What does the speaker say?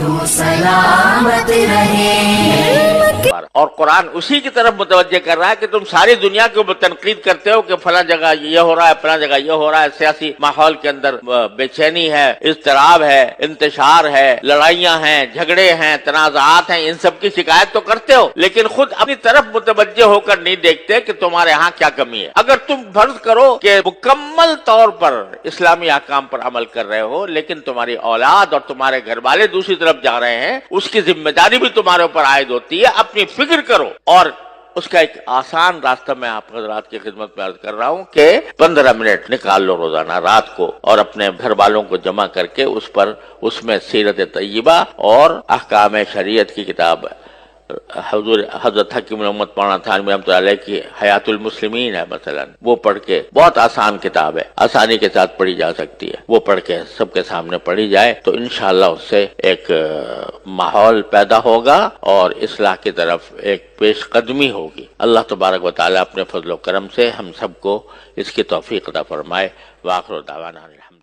تو سلامت رہے۔ اور قرآن اسی کی طرف متوجہ کر رہا ہے کہ تم ساری دنیا کے اوپر تنقید کرتے ہو کہ فلاں جگہ یہ ہو رہا ہے، فلاں جگہ یہ ہو رہا ہے، سیاسی ماحول کے اندر بے چینی ہے، اضطراب ہے، انتشار ہے، لڑائیاں ہیں، جھگڑے ہیں، تنازعات ہیں، ان سب کی شکایت تو کرتے ہو، لیکن خود اپنی طرف متوجہ ہو کر نہیں دیکھتے کہ تمہارے ہاں کیا کمی ہے۔ اگر تم فرض کرو کہ مکمل طور پر اسلامی احکام پر عمل کر رہے ہو، لیکن تمہاری اولاد اور تمہارے گھر والے دوسری طرف جا رہے ہیں، اس کی ذمہ داری بھی تمہارے اوپر عائد ہوتی ہے۔ اپنی فکر کرو، اور اس کا ایک آسان راستہ میں آپ حضرات کی خدمت میں عرض کر رہا ہوں کہ 15 منٹ نکال لو روزانہ رات کو، اور اپنے گھر والوں کو جمع کر کے اس میں سیرت طیبہ اور احکام شریعت کی کتاب حضرت حکیم محمد مولانا تھانوی رحمۃ اللہ علیہ کی حیات المسلمین ہے مثلا، وہ پڑھ کے، بہت آسان کتاب ہے، آسانی کے ساتھ پڑھی جا سکتی ہے، وہ پڑھ کے سب کے سامنے پڑھی جائے تو انشاءاللہ اس سے ایک ماحول پیدا ہوگا اور اصلاح کی طرف ایک پیش قدمی ہوگی۔ اللہ تبارک و تعالیٰ اپنے فضل و کرم سے ہم سب کو اس کی توفیق عطا فرمائے۔ وآخر دعوانا الحمد